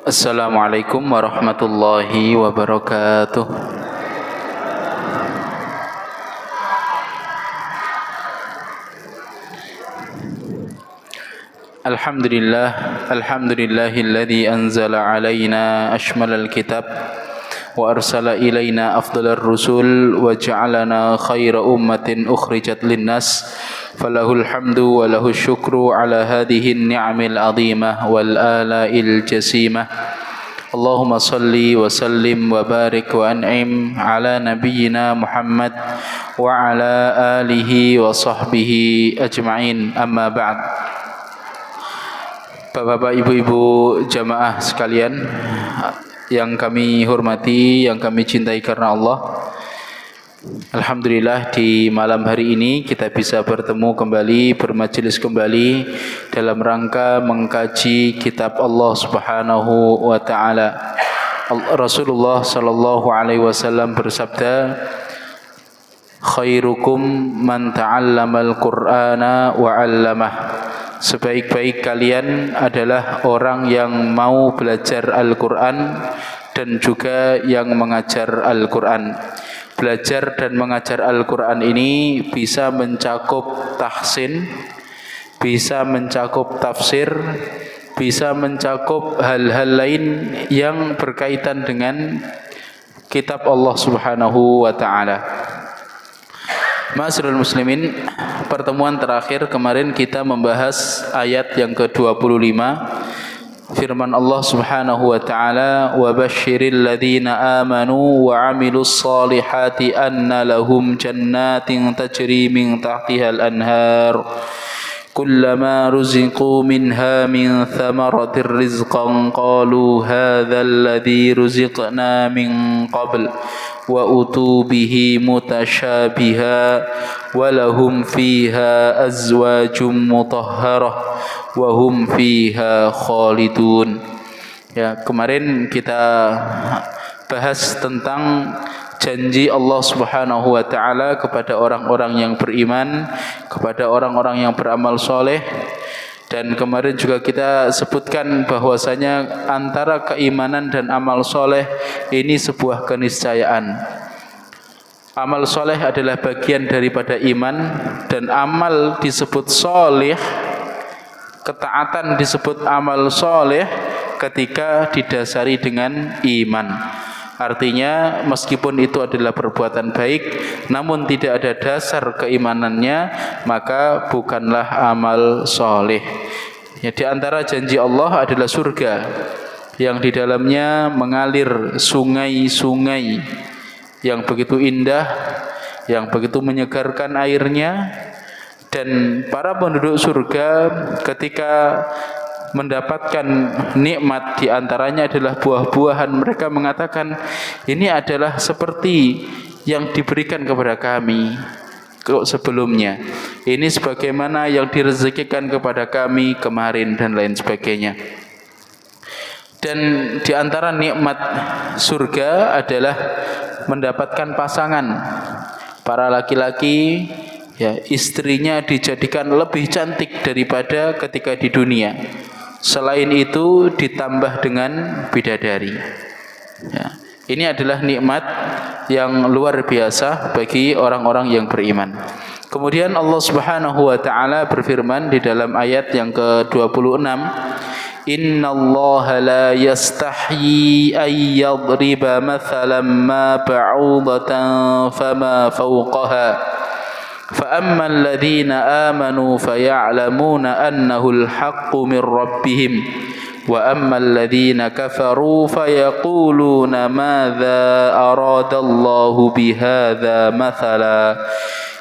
Assalamualaikum warahmatullahi wabarakatuh. Alhamdulillahilladzi anzala alaina ashmalal kitab wa arsala ilaina afdalar rusul wa ja'alana khaira ummatin ukhrijat linnas falahul hamdu wa lahus syukru ala hadhihi ni'amil azimah wal ala'il jasimah. Allahumma salli wa sallim wa barik wa an'im ala nabiyyina Muhammad wa ala alihi wa sahbihi ajma'in, amma ba'd. Bapak-bapak, ibu-ibu jamaah sekalian yang kami hormati, yang kami cintai karena Allah, alhamdulillah di malam hari ini kita bisa bertemu kembali, bermajelis kembali dalam rangka mengkaji kitab Allah Subhanahu wa taala. Rasulullah sallallahu alaihi wasallam bersabda, khairukum man ta'allamal Qur'ana wa 'allamah. Sebaik-baik kalian adalah orang yang mau belajar Al-Quran dan juga yang mengajar Al-Quran. Belajar dan mengajar Al-Quran ini bisa mencakup tahsin, bisa mencakup tafsir, bisa mencakup hal-hal lain yang berkaitan dengan kitab Allah Subhanahu wa ta'ala. Ma'asyiral muslimin, pertemuan terakhir kemarin kita membahas ayat yang ke-25, firman Allah Subhanahu wa taala, wa basyiril ladzina amanu wa 'amilus solihati anna lahum jannatin tajri min tahtihal anhar kullama ruziqu minha min thamaratir rizqan qalu hadzal ladzi ruziqna min qabl wa utu bihi mutasyabiha wa lahum fiha azwajum mutahharah wa hum fiha khalidun. Ya, kemarin kita bahas tentang janji Allah Subhanahu wa taala kepada orang-orang yang beriman, kepada orang-orang yang beramal soleh. Dan kemarin juga kita sebutkan bahwasanya antara keimanan dan amal soleh ini sebuah keniscayaan. Amal soleh adalah bagian daripada iman, dan amal disebut soleh, ketaatan disebut amal soleh ketika didasari dengan iman. Artinya meskipun itu adalah perbuatan baik, namun tidak ada dasar keimanannya, maka bukanlah amal soleh. Ya, di antara janji Allah adalah surga yang di dalamnya mengalir sungai-sungai yang begitu indah, yang begitu menyegarkan airnya. Dan para penduduk surga ketika mendapatkan nikmat, di antaranya adalah buah-buahan, mereka mengatakan ini adalah seperti yang diberikan kepada kami sebelumnya, ini sebagaimana yang direzekikan kepada kami kemarin, dan lain sebagainya. Dan di antara nikmat surga adalah mendapatkan pasangan. Para laki-laki, ya, istrinya dijadikan lebih cantik daripada ketika di dunia. Selain itu ditambah dengan bidadari. Ya, ini adalah nikmat yang luar biasa bagi orang-orang yang beriman. Kemudian Allah Subhanahu wa taala berfirman di dalam ayat yang ke-26, innallaha la yastahyi ay yadriba mathalan ma ba'udatan fama fawqaha فأما الذين آمنوا فيعلمون أنه الحق من ربهم وأما الذين كفروا فيقولون ماذا أراد الله بهذا مثلا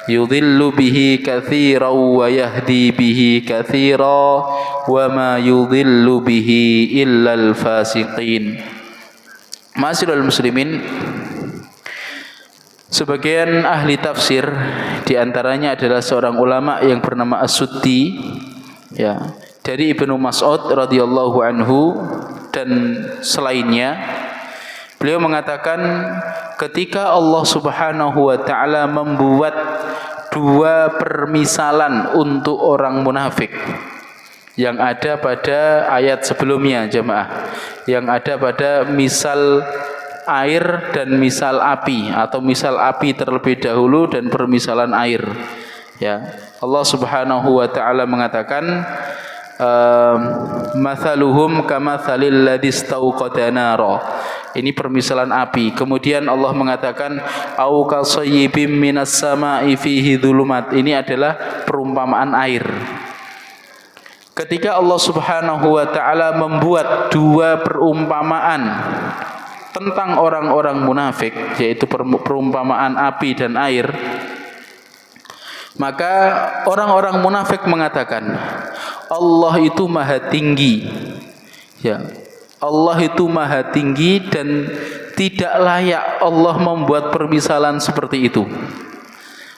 يضل به كثيرا ويهدي به كثيرا وما يضل به إلا الفاسقين. Ma'asyiral muslimin, sebagian ahli tafsir, di antaranya adalah seorang ulama yang bernama As-Suddi, ya, dari Ibnu Mas'ud radhiyallahu anhu dan selainnya, beliau mengatakan ketika Allah Subhanahu wa taala membuat dua permisalan untuk orang munafik, yang ada pada ayat sebelumnya jemaah, yang ada pada misal air dan misal api, atau misal api terlebih dahulu dan permisalan air. Ya, Allah Subhanahu wa taala mengatakan mathaluhum kamathalil ladzi istauqada nara. Ini permisalan api. Kemudian Allah mengatakan au kasayyibim minas sama'i fihi dhulumat. Ini adalah perumpamaan air. Ketika Allah Subhanahu wa taala membuat dua perumpamaan tentang orang-orang munafik, yaitu perumpamaan api dan air, maka orang-orang munafik mengatakan Allah itu maha tinggi. Ya, Allah itu maha tinggi dan tidak layak Allah membuat permisalan seperti itu.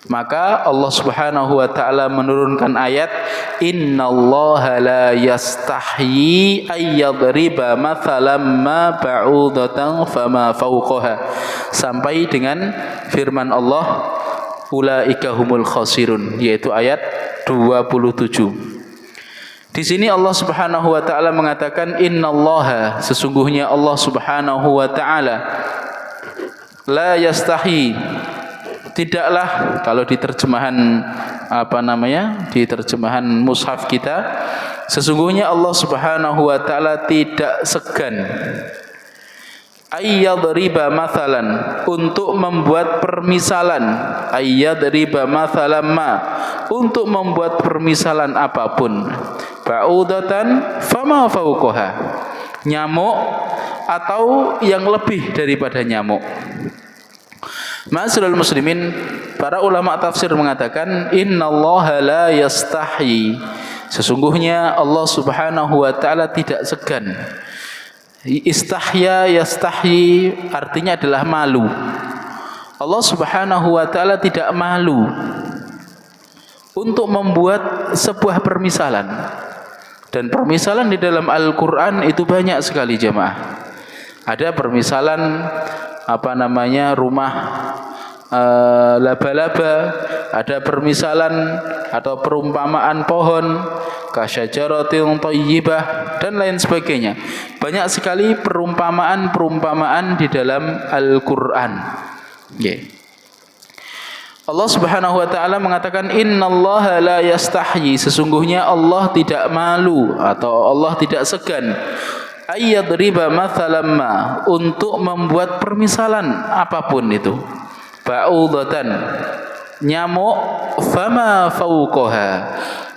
Maka Allah Subhanahu wa taala menurunkan ayat innallaha la yastahyi ayyadriba mathalam ma ba'udatan fama fawqaha, sampai dengan firman Allah ulaika humul khasirun, yaitu ayat 27. Di sini Allah Subhanahu wa taala mengatakan innallaha, sesungguhnya Allah Subhanahu wa taala la yastahyi, tidaklah, kalau di terjemahan di terjemahan mushaf kita, sesungguhnya Allah Subhanahu wa taala tidak segan ayyadriba mathalan, untuk membuat permisalan, ayyadriba mathalan ma, untuk membuat permisalan apapun, ba'udatan fama fawqaha, nyamuk atau yang lebih daripada nyamuk. Ma'asyiral muslimin, para ulama tafsir mengatakan innallaha la yastahyi, sesungguhnya Allah Subhanahu wa taala tidak segan. Istahya yastahyi artinya adalah malu. Allah Subhanahu wa taala tidak malu untuk membuat sebuah permisalan. Dan permisalan di dalam Al-Qur'an itu banyak sekali jemaah. Ada permisalan rumah laba-laba, ada permisalan atau perumpamaan pohon kasyajaratin thayyibah dan lain sebagainya. Banyak sekali perumpamaan-perumpamaan di dalam Al-Qur'an. Allah Subhanahu wa taala mengatakan innallaha la yastahyi, sesungguhnya Allah tidak malu atau Allah tidak segan ayyadriba mathalan ma, untuk membuat permisalan apapun itu, ba'udatan, nyamuk, fama fawqaha,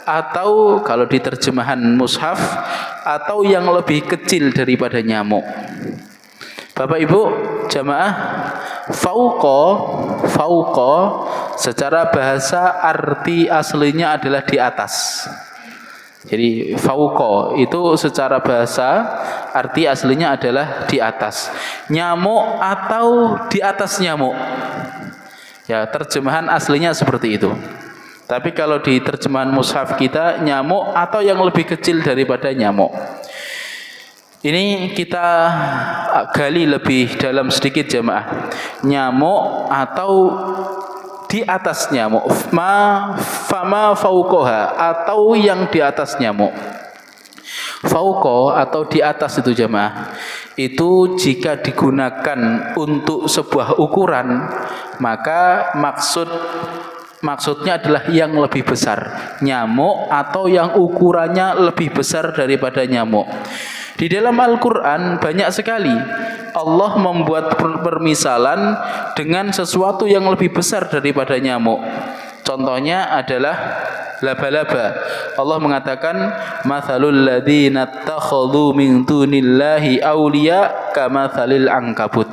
atau kalau di terjemahan mushaf, atau yang lebih kecil daripada nyamuk. Bapak Ibu jamaah, fauqa secara bahasa arti aslinya adalah di atas. Jadi fauqa itu secara bahasa arti aslinya adalah di atas. Nyamuk atau di atas nyamuk. Ya, terjemahan aslinya seperti itu. Tapi kalau di terjemahan mushaf kita, nyamuk atau yang lebih kecil daripada nyamuk. Ini kita gali lebih dalam sedikit jemaah. Nyamuk atau di atas nyamuk, fama fauqaha, atau yang di atas nyamuk. Fauqa atau di atas itu jemaah, itu jika digunakan untuk sebuah ukuran, maka maksudnya adalah yang lebih besar, nyamuk atau yang ukurannya lebih besar daripada nyamuk. Di dalam Al-Qur'an banyak sekali Allah membuat permisalan dengan sesuatu yang lebih besar daripada nyamuk. Contohnya adalah laba-laba. Allah mengatakan mathalul ladzina ittakhadhu min dunillahi awliya kamathalil ankabut.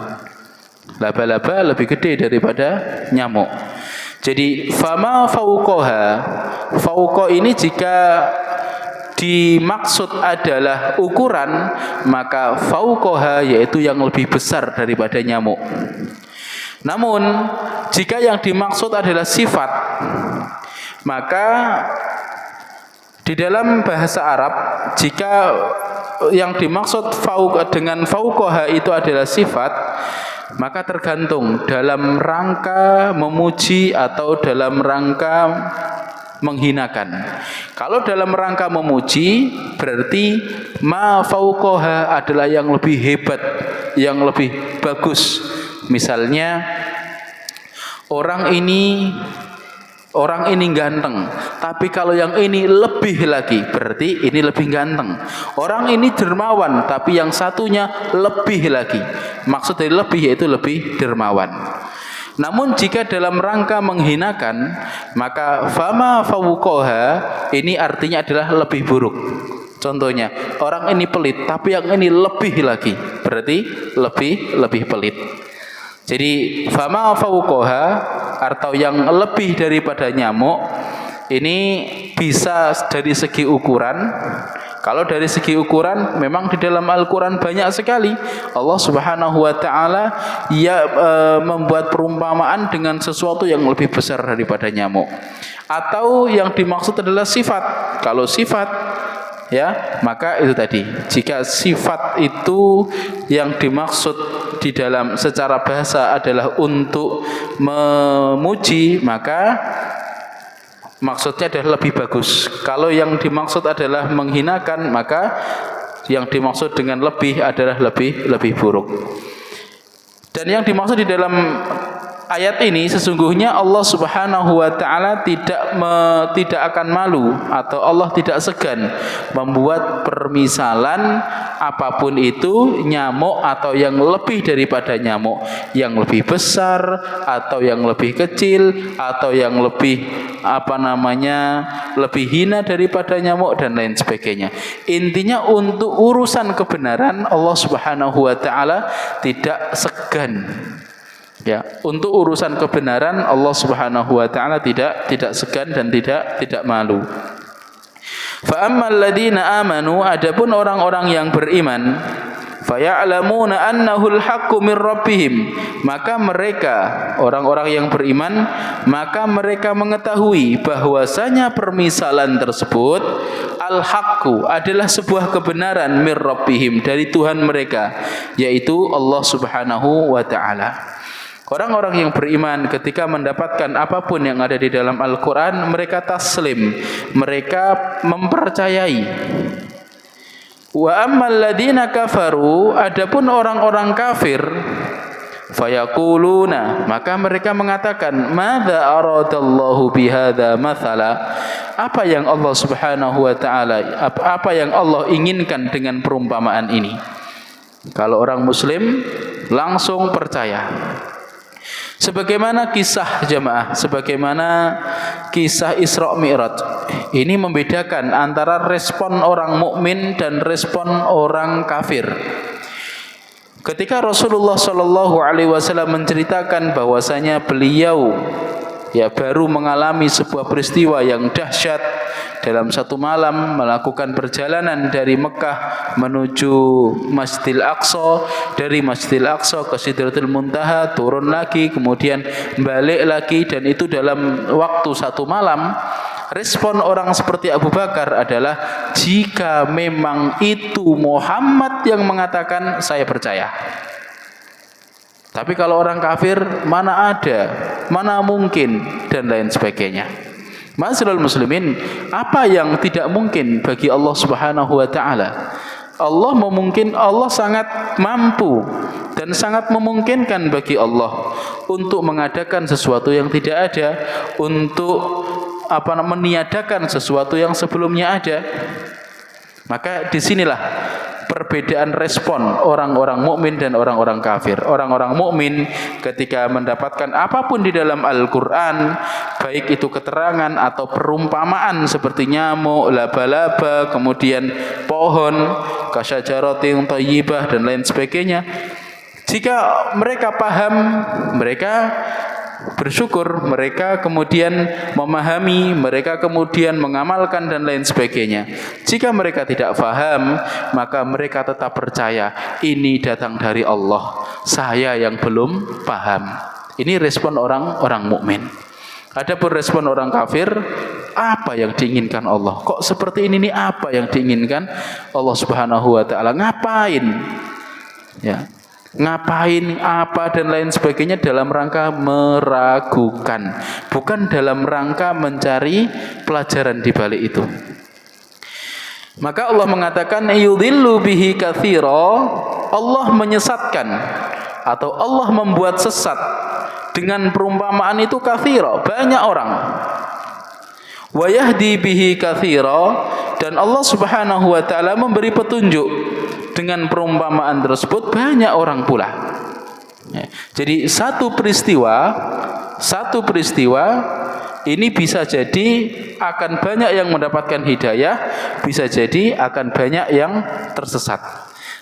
Laba-laba lebih gede daripada nyamuk. Jadi fama fauqaha, fauqa ini jika dimaksud adalah ukuran, maka fauqaha yaitu yang lebih besar daripada nyamuk. Namun jika yang dimaksud adalah sifat, maka di dalam bahasa Arab, jika yang dimaksud dengan fauqaha itu adalah sifat, maka tergantung dalam rangka memuji atau dalam rangka menghinakan. Kalau dalam rangka memuji, berarti ma fauqaha adalah yang lebih hebat, yang lebih bagus. Misalnya orang ini ganteng, tapi kalau yang ini lebih lagi, berarti ini lebih ganteng. Orang ini dermawan, tapi yang satunya lebih lagi. Maksud dari lebih yaitu lebih dermawan. Namun jika dalam rangka menghinakan, maka fama fawqaha ini artinya adalah lebih buruk. Contohnya, orang ini pelit, tapi yang ini lebih lagi, berarti lebih pelit. Jadi fama fawqaha atau yang lebih daripada nyamuk ini bisa dari segi ukuran. Kalau dari segi ukuran, memang di dalam Al-Quran banyak sekali Allah Subhanahu wa Ta'ala membuat perumpamaan dengan sesuatu yang lebih besar daripada nyamuk. Atau yang dimaksud adalah sifat. Kalau sifat, ya, maka itu tadi. Jika sifat itu yang dimaksud di dalam secara bahasa adalah untuk memuji, maka maksudnya adalah lebih bagus. Kalau yang dimaksud adalah menghinakan, maka yang dimaksud dengan lebih adalah lebih buruk. Dan yang dimaksud di dalam ayat ini sesungguhnya Allah Subhanahu wa Ta'ala tidak akan malu atau Allah tidak segan membuat permisalan apapun itu, nyamuk atau yang lebih daripada nyamuk, yang lebih besar atau yang lebih kecil atau yang lebih lebih hina daripada nyamuk dan lain sebagainya. Intinya untuk urusan kebenaran Allah Subhanahu wa Ta'ala tidak segan. Ya, untuk urusan kebenaran Allah Subhanahu wa Ta'ala tidak segan dan tidak malu. Fa ammal ladzina amanu, adapun orang-orang yang beriman, faya'lamuna annahul haqqu mir rabbihim, maka mereka orang-orang yang beriman maka mereka mengetahui bahwasanya permisalan tersebut al-haqqu adalah sebuah kebenaran mir rabbihim dari Tuhan mereka, yaitu Allah Subhanahu wa Ta'ala. Orang-orang yang beriman ketika mendapatkan apapun yang ada di dalam Al-Quran, mereka taslim, mereka mempercayai. Wa ammal ladina kafaru, adapun orang-orang kafir, fayaquluna, maka mereka mengatakan, madza aradallahu bihadza mathala, apa yang Allah Subhanahu wa Ta'ala, apa yang Allah inginkan dengan perumpamaan ini. Kalau orang muslim langsung percaya. Sebagaimana kisah jamaah, sebagaimana kisah Isra Mi'raj, ini membedakan antara respon orang mukmin dan respon orang kafir. Ketika Rasulullah Shallallahu Alaihi Wasallam menceritakan bahwasanya beliau baru mengalami sebuah peristiwa yang dahsyat dalam satu malam, melakukan perjalanan dari Mekah menuju Masjidil Aqsa, dari Masjidil Aqsa ke Sidratul Muntaha, turun lagi, kemudian balik lagi, dan itu dalam waktu satu malam. Respon orang seperti Abu Bakar adalah, jika memang itu Muhammad yang mengatakan, saya percaya. Tapi kalau orang kafir, mana ada, mana mungkin, dan lain sebagainya. Ma'asyiral muslimin, apa yang tidak mungkin bagi Allah Subhanahu wa Ta'ala? Allah sangat mampu dan sangat memungkinkan bagi Allah untuk mengadakan sesuatu yang tidak ada, untuk meniadakan sesuatu yang sebelumnya ada. Maka disinilah perbedaan respon orang-orang mukmin dan orang-orang kafir. Orang-orang mukmin ketika mendapatkan apapun di dalam Al-Quran, baik itu keterangan atau perumpamaan seperti nyamuk, laba-laba, kemudian pohon, kasyajaratin thayyibah dan lain sebagainya, jika mereka paham, mereka bersyukur, mereka kemudian memahami, mereka kemudian mengamalkan dan lain sebagainya. Jika mereka tidak faham, maka mereka tetap percaya ini datang dari Allah, saya yang belum paham. Ini respon orang mukmin. Adapun respon orang kafir, apa yang diinginkan Allah? Kok seperti ini nih, apa yang diinginkan Allah Subhanahu wa Ta'ala? Ngapain? Ya. ngapain, apa dan lain sebagainya dalam rangka meragukan, bukan dalam rangka mencari pelajaran di balik itu. Maka Allah mengatakan yudhillu bihi katsira, Allah menyesatkan atau Allah membuat sesat dengan perumpamaan itu katsira, banyak orang. Wa yahdi bihi katsira, dan Allah Subhanahu wa taala memberi petunjuk dengan perumpamaan tersebut banyak orang pula. Jadi satu peristiwa ini bisa jadi akan banyak yang mendapatkan hidayah, bisa jadi akan banyak yang tersesat.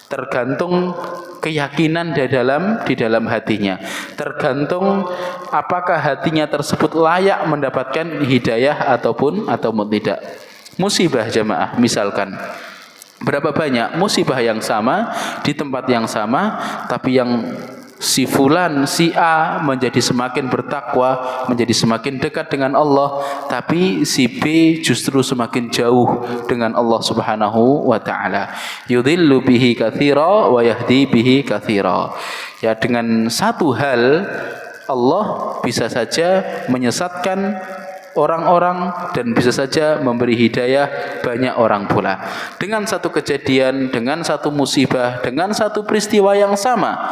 Tergantung keyakinan di dalam hatinya. Tergantung apakah hatinya tersebut layak mendapatkan hidayah ataupun tidak. Musibah jamaah misalkan, berapa banyak musibah yang sama di tempat yang sama, tapi yang si fulan, si A menjadi semakin bertakwa, menjadi semakin dekat dengan Allah, tapi si B justru semakin jauh dengan Allah Subhanahu wa taala. Yudhillu bihi katsira wa yahdi bihi katsira. Ya, dengan satu hal Allah bisa saja menyesatkan orang-orang dan bisa saja memberi hidayah banyak orang pula. Dengan satu kejadian, dengan satu musibah, dengan satu peristiwa yang sama,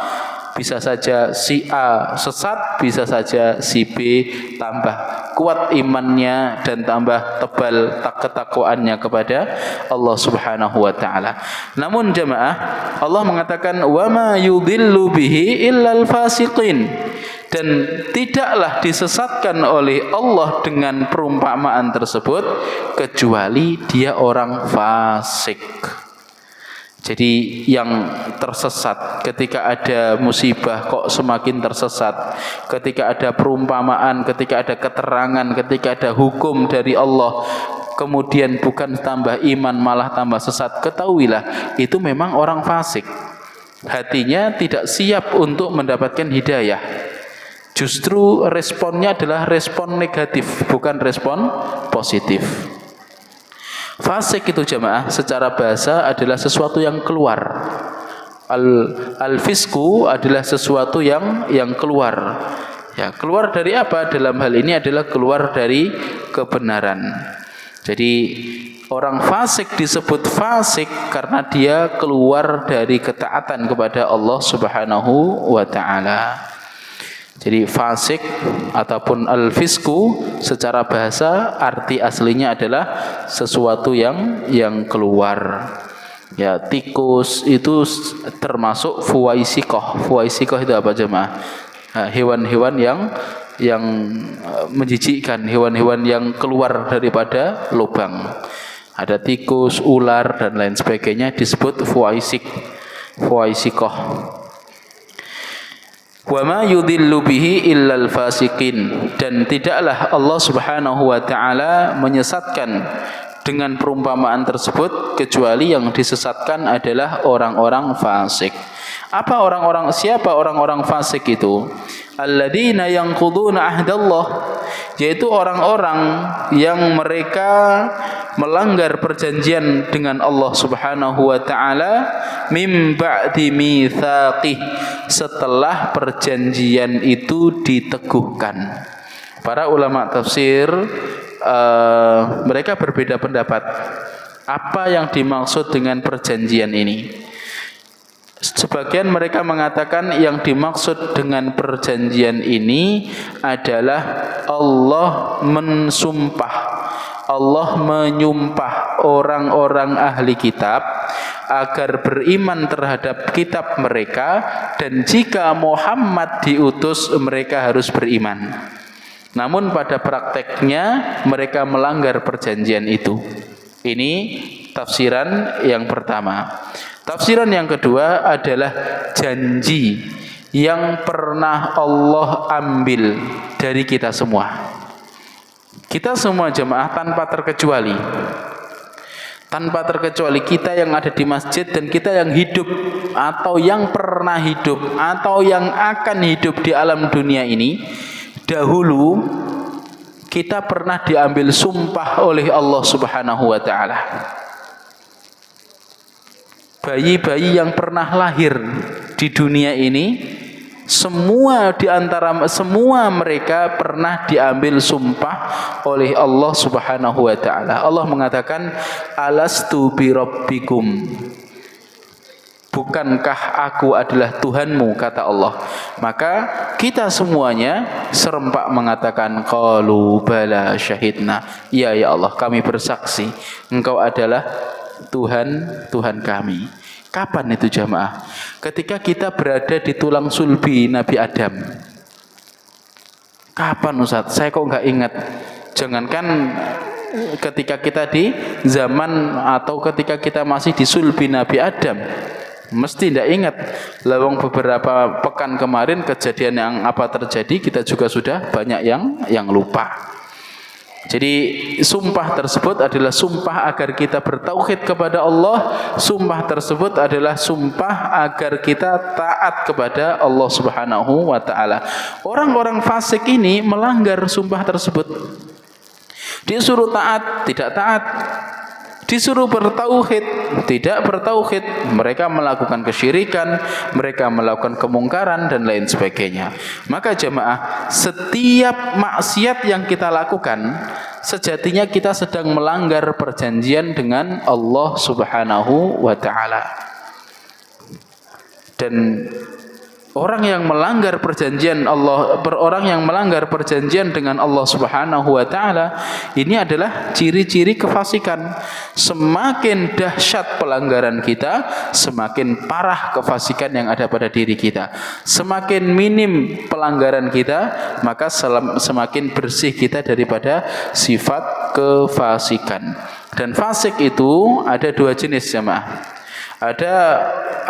bisa saja si A sesat, bisa saja si B tambah kuat imannya dan tambah tebal ketakwaannya kepada Allah Subhanahu wa taala. Namun jemaah, Allah mengatakan wa ma yudhillu bihi illal fasiqin, dan tidaklah disesatkan oleh Allah dengan perumpamaan tersebut kecuali dia orang fasik. Jadi yang tersesat ketika ada musibah kok semakin tersesat, ketika ada perumpamaan, ketika ada keterangan, ketika ada hukum dari Allah, kemudian bukan tambah iman malah tambah sesat, ketahuilah itu memang orang fasik. Hatinya tidak siap untuk mendapatkan hidayah. Justru responnya adalah respon negatif, bukan respon positif. Fasik itu jamaah secara bahasa adalah sesuatu yang keluar. Al-fisku adalah sesuatu yang keluar. Ya, keluar dari apa? Dalam hal ini adalah keluar dari kebenaran. Jadi orang fasik disebut fasik karena dia keluar dari ketaatan kepada Allah Subhanahu wa taala. Jadi fasik ataupun al-fisku secara bahasa arti aslinya adalah sesuatu yang keluar. Ya, tikus itu termasuk fuwaisikoh. Fuwaisikoh itu apa jemaah? Hewan-hewan yang menjijikkan, hewan-hewan yang keluar daripada lubang. Ada tikus, ular dan lain sebagainya disebut fuwaisikoh. Wa ma yudhillu bihi illal fasiqin, dan tidaklah Allah Subhanahu wa taala menyesatkan dengan perumpamaan tersebut kecuali yang disesatkan adalah orang-orang fasik. Siapa orang-orang fasik itu? Alladzina yanquduna ahdallah, yaitu orang-orang yang mereka melanggar perjanjian dengan Allah Subhanahu wa taala mim ba'di mitsaqih, setelah perjanjian itu diteguhkan. Para ulama tafsir mereka berbeda pendapat apa yang dimaksud dengan perjanjian ini. Sebagian mereka mengatakan yang dimaksud dengan perjanjian ini adalah Allah menyumpah orang-orang ahli kitab agar beriman terhadap kitab mereka, dan jika Muhammad diutus mereka harus beriman. Namun pada prakteknya mereka melanggar perjanjian itu. Ini tafsiran yang pertama. Tafsiran yang kedua adalah janji yang pernah Allah ambil dari kita semua. Kita semua jemaah tanpa terkecuali. Tanpa terkecuali kita yang ada di masjid dan kita yang hidup atau yang pernah hidup atau yang akan hidup di alam dunia ini, dahulu kita pernah diambil sumpah oleh Allah Subhanahu wa taala. Bayi-bayi yang pernah lahir di dunia ini, semua mereka pernah diambil sumpah oleh Allah Subhanahu wa taala. Allah mengatakan, alastu birabbikum, bukankah aku adalah Tuhanmu, kata Allah. Maka kita semuanya serempak mengatakan, qalu bala syahidna, ya Allah, kami bersaksi Engkau adalah Tuhan kami. Kapan itu jamaah? Ketika kita berada di tulang sulbi Nabi Adam. Kapan Ustaz? Saya kok nggak ingat. Jangankan ketika kita di zaman atau ketika kita masih di sulbi Nabi Adam, mesti tidak ingat. Lawang beberapa pekan kemarin kejadian yang apa terjadi, kita juga sudah banyak yang lupa. Jadi sumpah tersebut adalah sumpah agar kita bertauhid kepada Allah. Sumpah tersebut adalah sumpah agar kita taat kepada Allah Subhanahu wa taala. Orang-orang fasik ini melanggar sumpah tersebut. Disuruh taat, tidak taat. Disuruh bertauhid, tidak bertauhid. Mereka melakukan kesyirikan, mereka melakukan kemungkaran dan lain sebagainya. Maka jemaah, setiap maksiat yang kita lakukan, sejatinya kita sedang melanggar perjanjian dengan Allah Subhanahu wa taala. Dan orang yang melanggar perjanjian dengan Allah Subhanahu wa taala, ini adalah ciri-ciri kefasikan. Semakin dahsyat pelanggaran kita, semakin parah kefasikan yang ada pada diri kita. Semakin minim pelanggaran kita, maka semakin bersih kita daripada sifat kefasikan. Dan fasik itu ada dua jenis jemaah. Ada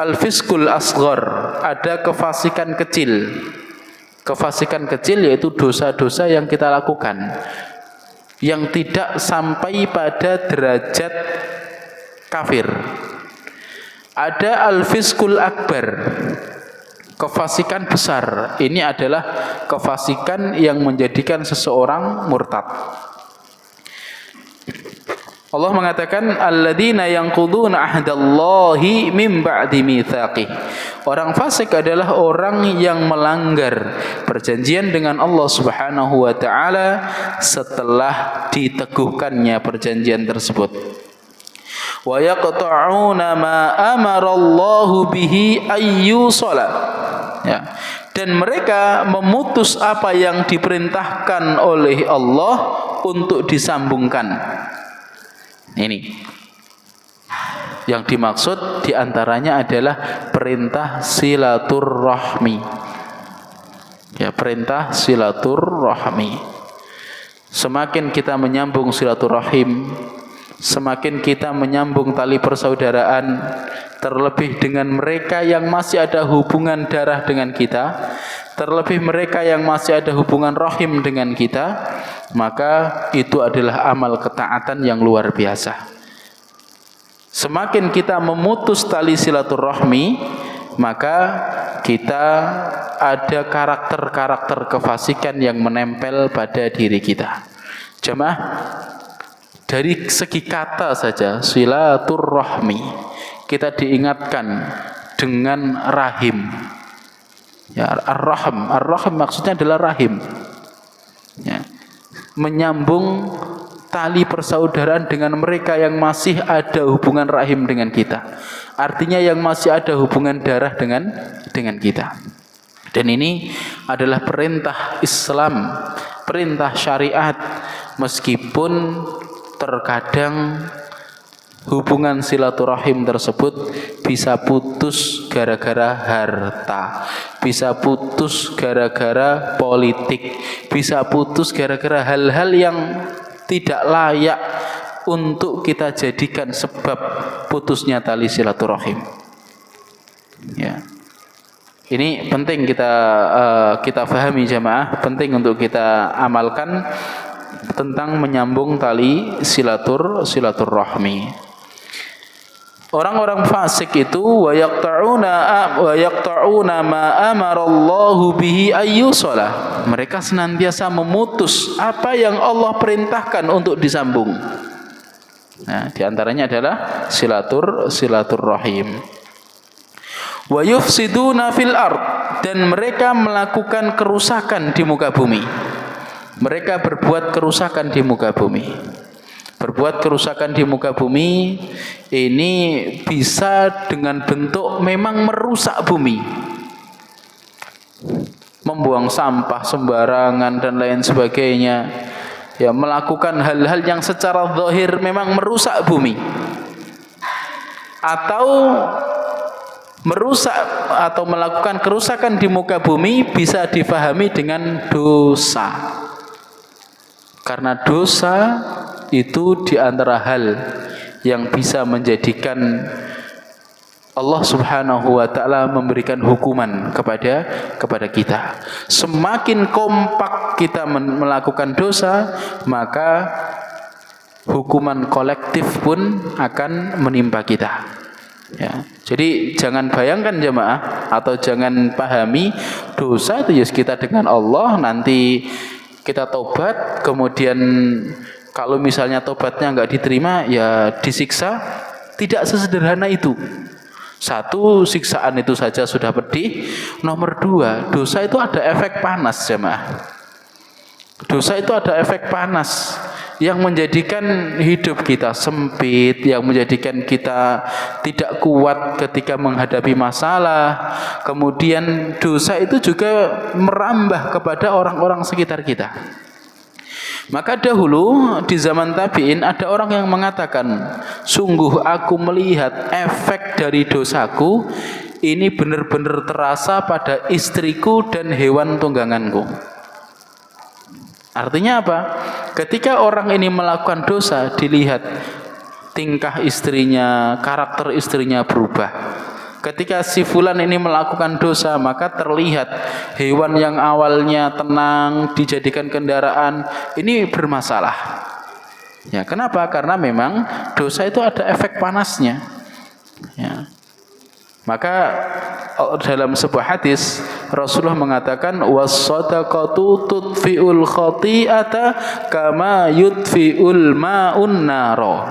al-fiskul asghar, ada kefasikan kecil. Kefasikan kecil yaitu dosa-dosa yang kita lakukan yang tidak sampai pada derajat kafir. Ada al-fiskul akbar, kefasikan besar. Ini adalah kefasikan yang menjadikan seseorang murtad. Allah mengatakan, alladzina yanquduna ahdallahi min ba'di mitsaqih. Orang fasik adalah orang yang melanggar perjanjian dengan Allah Subhanahu wa taala setelah diteguhkannya perjanjian tersebut. Wa yaqta'una ma amarallahu bihi ayyusala. Ya. Dan mereka memutus apa yang diperintahkan oleh Allah untuk disambungkan. Ini yang dimaksud diantaranya adalah perintah silaturrahmi. Ya, perintah silaturrahmi. Semakin kita menyambung silaturrahim, semakin kita menyambung tali persaudaraan, terlebih dengan mereka yang masih ada hubungan darah dengan kita, terlebih mereka yang masih ada hubungan rahim dengan kita, maka itu adalah amal ketaatan yang luar biasa. Semakin kita memutus tali silaturahmi, maka kita ada karakter-karakter kefasikan yang menempel pada diri kita. Jemaah, dari segi kata saja silaturahmi, kita diingatkan dengan rahim. Ya, ar-rahim maksudnya adalah rahim. Ya. Menyambung tali persaudaraan dengan mereka yang masih ada hubungan rahim dengan kita. Artinya yang masih ada hubungan darah dengan kita. Dan ini adalah perintah Islam, perintah syariat, meskipun terkadang hubungan silaturahim tersebut bisa putus gara-gara harta, bisa putus gara-gara politik, bisa putus gara-gara hal-hal yang tidak layak untuk kita jadikan sebab putusnya tali silaturahim. Ya. Ini penting kita pahami jamaah, penting untuk kita amalkan tentang menyambung tali silaturahmi. Orang-orang fasik itu wa yaqta'una ma amarallahu bihi ayyusala. Mereka senantiasa memutus apa yang Allah perintahkan untuk disambung. Nah, di antaranya adalah silaturrahim. wa yufsiduna fil ard, dan mereka melakukan kerusakan di muka bumi. Mereka berbuat kerusakan di muka bumi. Berbuat kerusakan di muka bumi ini bisa dengan bentuk memang merusak bumi, membuang sampah sembarangan dan lain sebagainya, ya, melakukan hal-hal yang secara zahir memang merusak bumi, atau merusak atau melakukan kerusakan di muka bumi bisa difahami dengan dosa. Karena dosa itu di antara hal yang bisa menjadikan Allah Subhanahu wa taala memberikan hukuman kepada kita. Semakin kompak kita melakukan dosa, maka hukuman kolektif pun akan menimpa kita. Ya, jadi jangan bayangkan jemaah, atau jangan pahami dosa itu ya kita dengan Allah, nanti kita tobat, kemudian kalau misalnya tobatnya nggak diterima ya disiksa. Tidak sesederhana itu. Satu, siksaan itu saja sudah pedih. Nomor dua, dosa itu ada efek panas jemaah. Dosa itu ada efek panas yang menjadikan hidup kita sempit, yang menjadikan kita tidak kuat ketika menghadapi masalah. Kemudian dosa itu juga merambah kepada orang-orang sekitar kita. Maka dahulu di zaman tabi'in ada orang yang mengatakan, sungguh aku melihat efek dari dosaku ini benar-benar terasa pada istriku dan hewan tungganganku. Artinya apa? Ketika orang ini melakukan dosa, dilihat tingkah istrinya, karakter istrinya berubah. Ketika si fulan ini melakukan dosa, maka terlihat hewan yang awalnya tenang dijadikan kendaraan ini bermasalah. Ya, kenapa? Karena memang dosa itu ada efek panasnya. Ya. Maka dalam sebuah hadis Rasulullah mengatakan was-shadaqatu tudfi'ul khati'ata kama yudfi'ul ma'un naro.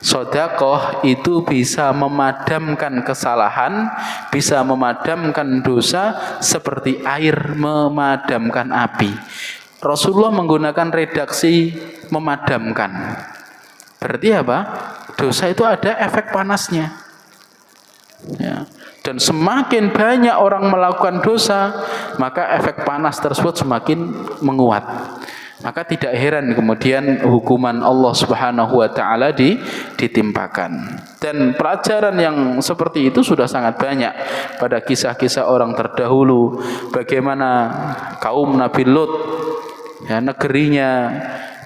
Sedekah itu bisa memadamkan kesalahan, bisa memadamkan dosa seperti air memadamkan api. Rasulullah menggunakan redaksi memadamkan. Berarti apa? Dosa itu ada efek panasnya. Ya. Dan semakin banyak orang melakukan dosa, maka efek panas tersebut semakin menguat. Maka tidak heran kemudian hukuman Allah Subhanahu wa taala ditimpakan. Dan pelajaran yang seperti itu sudah sangat banyak pada kisah-kisah orang terdahulu, bagaimana kaum Nabi Lut, ya, negerinya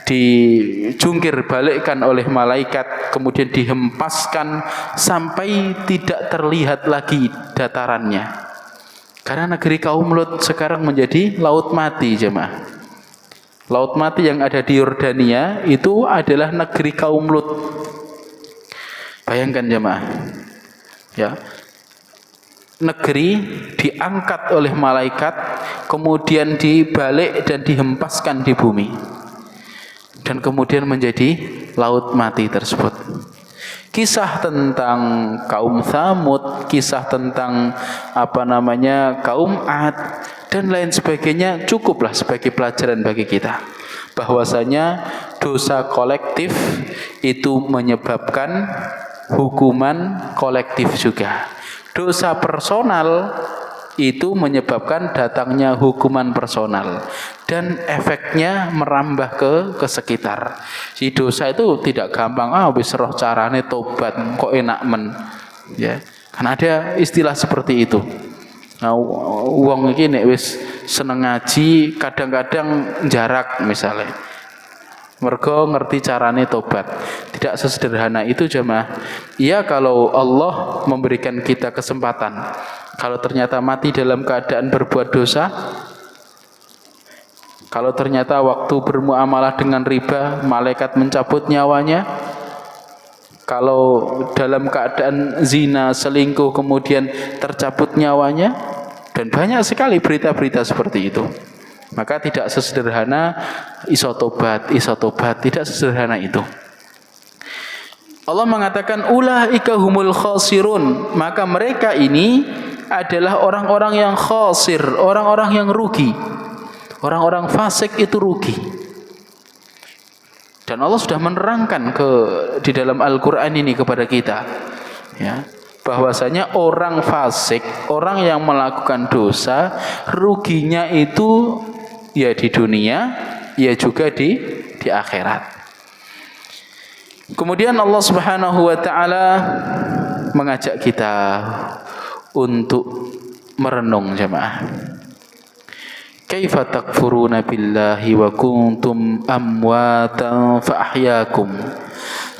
dijungkir balikkan oleh malaikat, kemudian dihempaskan sampai tidak terlihat lagi datarannya. Karena negeri kaum Lut sekarang menjadi laut mati jemaah. Laut mati yang ada di Yordania itu adalah negeri kaum Lut. Bayangkan jemaah, ya, negeri diangkat oleh malaikat, kemudian dibalik dan dihempaskan di bumi, dan kemudian menjadi laut mati tersebut. Kisah tentang kaum Tsamud, kisah tentang kaum Ad dan lain sebagainya cukuplah sebagai pelajaran bagi kita, bahwasanya dosa kolektif itu menyebabkan hukuman kolektif juga. Dosa personal itu menyebabkan datangnya hukuman personal dan efeknya merambah ke sekitar. Si dosa itu tidak gampang, wis roh carane tobat kok enak men. Ya, kan ada istilah seperti itu. Nah, wong iki nek wis seneng ngaji kadang-kadang jarak misalnya. Mergo ngerti carane tobat. Tidak sesederhana itu jemaah. Iya, kalau Allah memberikan kita kesempatan. Kalau ternyata mati dalam keadaan berbuat dosa, kalau ternyata waktu bermuamalah dengan riba malaikat mencabut nyawanya, kalau dalam keadaan zina, selingkuh kemudian tercabut nyawanya, dan banyak sekali berita-berita seperti itu. Maka tidak sesederhana iso tobat, tidak sesederhana itu. Allah mengatakan ulaika humul khasirun, maka mereka ini adalah orang-orang yang khasir, orang-orang yang rugi. Orang-orang fasik itu rugi. Dan Allah sudah menerangkan di dalam Al-Qur'an ini kepada kita, ya, bahwasanya orang fasik, orang yang melakukan dosa, ruginya itu ya di dunia, ya juga di akhirat. Kemudian Allah Subhanahu wa taala mengajak kita untuk merenung jemaah. Kaifa takfuruna billahi wa kuntum amwatan fa ahyaakum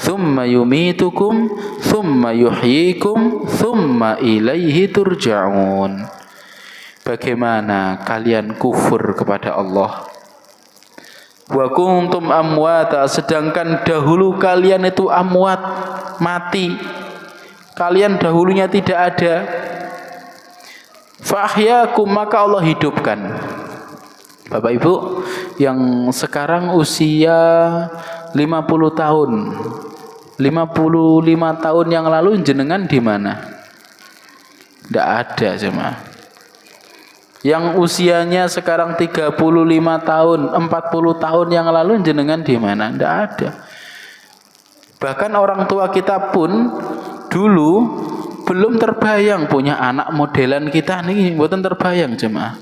thumma yumitukum thumma yuhyikum thumma ilaihi turja'un. Bagaimana kalian kufur kepada Allah, wa kuntum amwata, sedangkan dahulu kalian itu amwat, mati. Kalian dahulunya tidak ada. Fa ahyaakum, maka Allah hidupkan. Bapak Ibu yang sekarang usia 50 tahun, 55 tahun yang lalu jenengan di mana? Tidak ada jemaah. Yang usianya sekarang 35 tahun, 40 tahun yang lalu jenengan di mana? Tidak ada. Bahkan orang tua kita pun dulu belum terbayang punya anak modelan kita nih, mboten terbayang jemaah.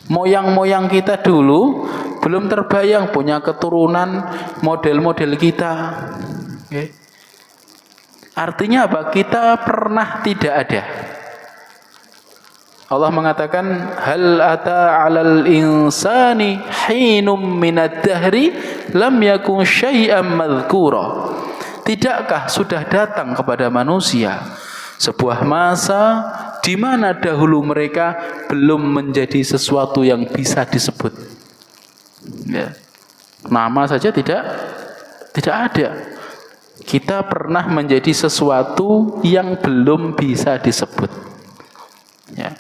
Moyang-moyang kita dulu belum terbayang punya keturunan model-model kita. Okay. Artinya apa? Kita pernah tidak ada. Allah mengatakan hal ata 'alal insani hinum minad dahri lam yakun syai'an madhkura. Tidakkah sudah datang kepada manusia sebuah masa di mana dahulu mereka belum menjadi sesuatu yang bisa disebut. Ya. Nama saja tidak ada. Kita pernah menjadi sesuatu yang belum bisa disebut. Ya.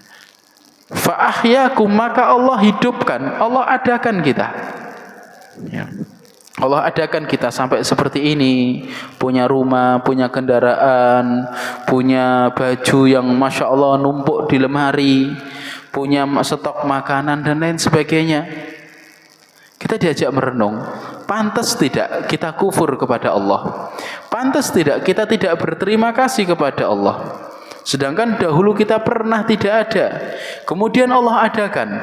Fa ahyaakum, maka Allah hidupkan, Allah adakan kita. Ya. Allah adakan kita sampai seperti ini, punya rumah, punya kendaraan, punya baju yang Masya Allah numpuk di lemari, punya stok makanan dan lain sebagainya. Kita diajak merenung, pantas tidak kita kufur kepada Allah? Pantas tidak kita tidak berterima kasih kepada Allah? Sedangkan dahulu kita pernah tidak ada, kemudian Allah adakan.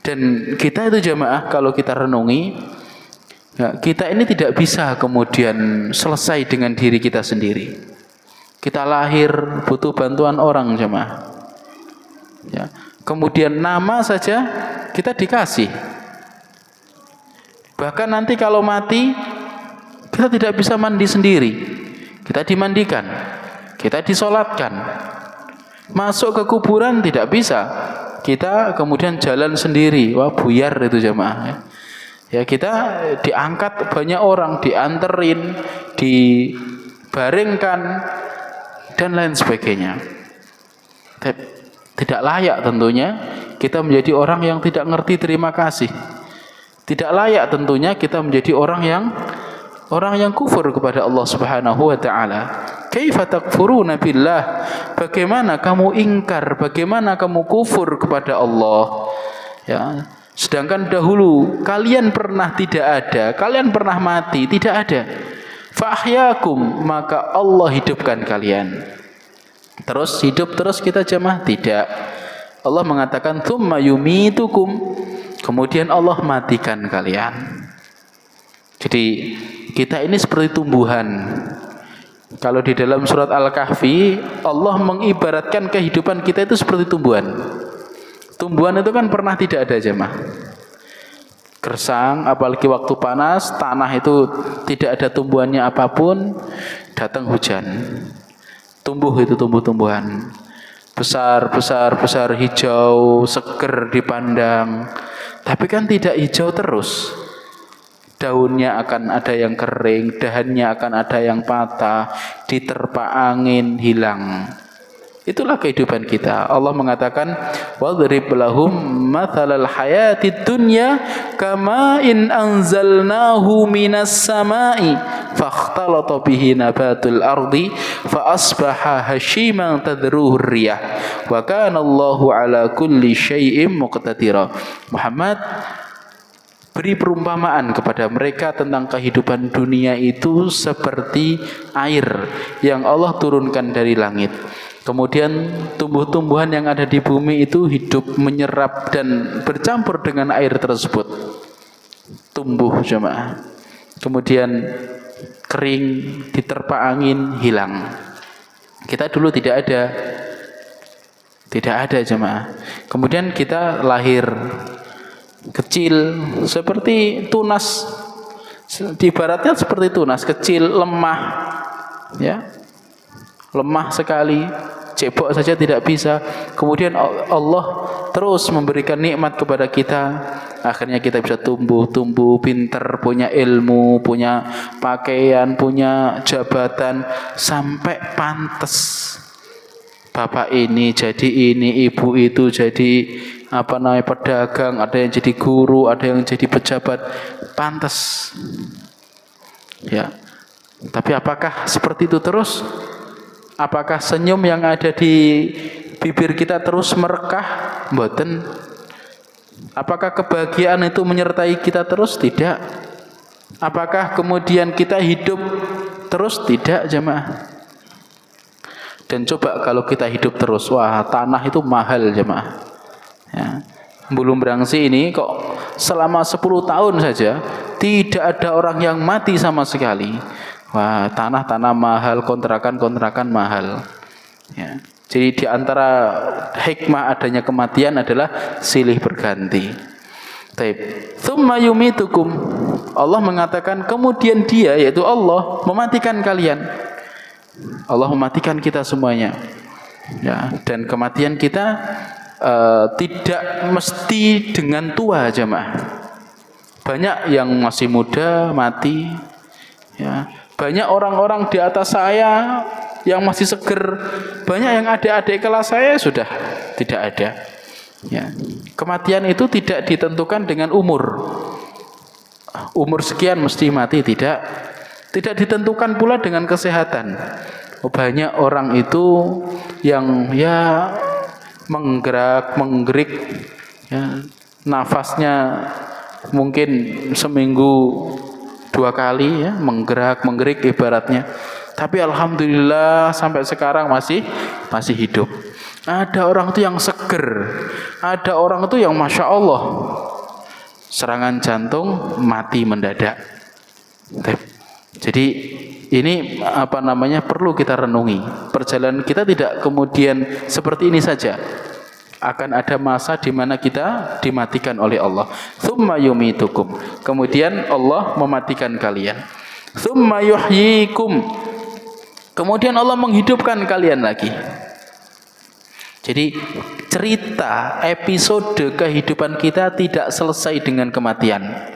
Dan kita itu jamaah kalau kita renungi, ya, kita ini tidak bisa kemudian selesai dengan diri kita sendiri. Kita lahir butuh bantuan orang jemaah. Ya. Kemudian nama saja kita dikasih. Bahkan nanti kalau mati kita tidak bisa mandi sendiri. Kita dimandikan, kita disolatkan. Masuk ke kuburan tidak bisa. Kita kemudian jalan sendiri. Wah, buyar itu jemaah. Ya, kita diangkat banyak orang, dianterin, dibaringkan dan lain sebagainya. Tidak layak tentunya kita menjadi orang yang tidak ngerti terima kasih. Tidak layak tentunya kita menjadi orang yang kufur kepada Allah Subhanahu wa taala. Kaifa takfuruna billah? Bagaimana kamu ingkar, bagaimana kamu kufur kepada Allah? Ya. Sedangkan dahulu kalian pernah tidak ada, kalian pernah mati, tidak ada. Fa ahyaakum, maka Allah hidupkan kalian. Terus hidup terus kita jemaah? Tidak. Allah mengatakan tsumma yumitukum, kemudian Allah matikan kalian. Jadi kita ini seperti tumbuhan. Kalau di dalam surat Al-Kahfi Allah mengibaratkan kehidupan kita itu seperti tumbuhan. Tumbuhan itu kan pernah tidak ada jemaah. Gersang, apalagi waktu panas, tanah itu tidak ada tumbuhannya apapun, datang hujan. Tumbuh itu tumbuh-tumbuhan. Besar, hijau, seger dipandang. Tapi kan tidak hijau terus. Daunnya akan ada yang kering, dahannya akan ada yang patah, diterpa angin, hilang. Itulah kehidupan kita. Allah mengatakan, "Wadrib lahum mathalal hayatid dunya kama in anzalnahu minas sama'i fakhtalata bihi nabatul ardi fa asbaha hashiman tadruhu riyah wa kana Allahu ala kulli syai'in muqtadira. Muhammad, beri perumpamaan kepada mereka tentang kehidupan dunia itu seperti air yang Allah turunkan dari langit. Kemudian tumbuh-tumbuhan yang ada di bumi itu hidup, menyerap dan bercampur dengan air tersebut. Tumbuh jemaah. Kemudian kering, diterpa angin, hilang. Kita dulu tidak ada jemaah. Kemudian kita lahir kecil seperti tunas, ibaratnya seperti tunas kecil, lemah, ya, lemah sekali, cebok saja tidak bisa. Kemudian Allah terus memberikan nikmat kepada kita, akhirnya kita bisa tumbuh pintar, punya ilmu, punya pakaian, punya jabatan, sampai pantas. Bapak ini jadi ini, ibu itu jadi pedagang, ada yang jadi guru, ada yang jadi pejabat, pantas. Ya. Tapi apakah seperti itu terus? Apakah senyum yang ada di bibir kita terus merekah? Mboten. Apakah kebahagiaan itu menyertai kita terus? Tidak. Apakah kemudian kita hidup terus? Tidak, jemaah. Dan coba kalau kita hidup terus, wah, tanah itu mahal, jemaah. Ya. Belum berangsi ini kok selama 10 tahun saja tidak ada orang yang mati sama sekali. Wah, tanah-tanah mahal, kontrakan-kontrakan mahal. Ya. Jadi di antara hikmah adanya kematian adalah silih berganti. Taib. Tsumma yumitukum. Allah mengatakan kemudian Dia, yaitu Allah, mematikan kalian. Allah mematikan kita semuanya. Ya, dan kematian kita tidak mesti dengan tua, jemaah. Banyak yang masih muda mati. Ya. Banyak orang-orang di atas saya yang masih seger. Banyak yang adik-adik kelas saya sudah tidak ada. Ya. Kematian itu tidak ditentukan dengan umur. Umur sekian mesti mati, tidak. Tidak ditentukan pula dengan kesehatan. Banyak orang itu yang menggerik, ya, nafasnya mungkin seminggu 2 kali, ya, menggerik ibaratnya. Tapi alhamdulillah sampai sekarang masih hidup. Ada orang itu yang seger, ada orang itu yang masya Allah serangan jantung mati mendadak. Jadi ini perlu kita renungi. Perjalanan kita tidak kemudian seperti ini saja. Akan ada masa di mana kita dimatikan oleh Allah. Tsumma yumitukum. Kemudian Allah mematikan kalian. Tsumma yuhyikum. Kemudian Allah menghidupkan kalian lagi. Jadi cerita episode kehidupan kita tidak selesai dengan kematian.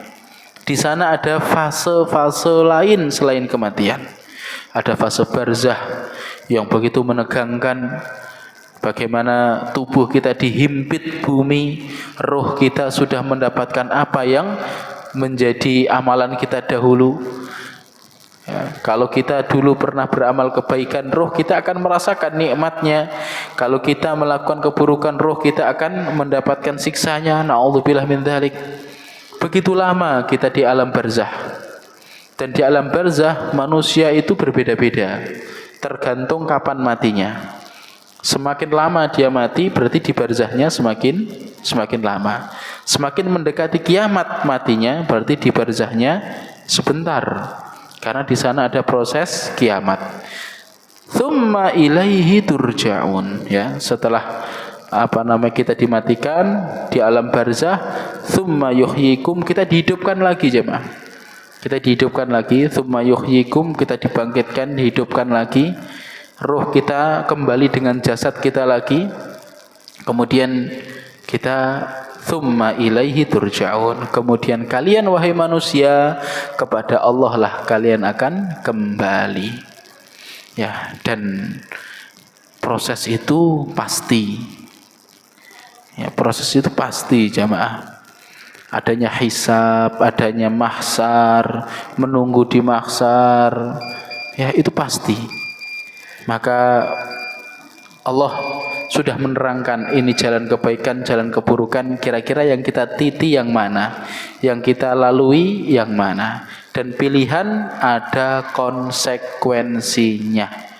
Di sana ada fase-fase lain selain kematian. Ada fase barzah yang begitu menegangkan. Bagaimana tubuh kita dihimpit bumi, roh kita sudah mendapatkan apa yang menjadi amalan kita dahulu. Ya, kalau kita dulu pernah beramal kebaikan, roh kita akan merasakan nikmatnya. Kalau kita melakukan keburukan, roh kita akan mendapatkan siksanya. Na'udzubillah min dzalik. Begitu lama kita di alam barzah. Dan di alam barzah manusia itu berbeda-beda, tergantung kapan matinya. Semakin lama dia mati, berarti di barzahnya semakin lama. Semakin mendekati kiamat matinya, berarti di barzahnya sebentar. Karena di sana ada proses kiamat. Tsumma ilaihi turja'un, ya, setelah kita dimatikan di alam barzah, tsumma yuhyikum, kita dihidupkan lagi, jemaah. Kita dihidupkan lagi, tsumma yuhyikum, kita dibangkitkan, dihidupkan lagi. Roh kita kembali dengan jasad kita lagi. Kemudian kita tsumma ilaihi turja'un, kemudian kalian wahai manusia kepada Allah lah kalian akan kembali. Ya, dan proses itu pasti. Ya, proses itu pasti, jamaah. adanya hisab, adanya mahsyar, menunggu di mahsyar, ya itu pasti. Maka Allah sudah menerangkan ini jalan kebaikan, jalan keburukan, kira-kira yang kita titi yang mana, yang kita lalui yang mana. Dan pilihan ada konsekuensinya.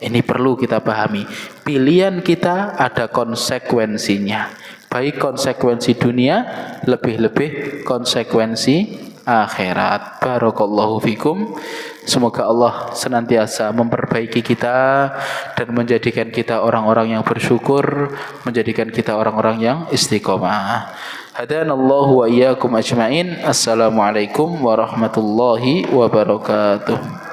Ini perlu kita pahami. Pilihan kita ada konsekuensinya. Baik konsekuensi dunia, lebih-lebih konsekuensi akhirat. Barakallahu fikum. Semoga Allah senantiasa memperbaiki kita dan menjadikan kita orang-orang yang bersyukur, menjadikan kita orang-orang yang istiqomah. Hadanallahu wa iyyakum ajmain. Assalamualaikum warahmatullahi wabarakatuh.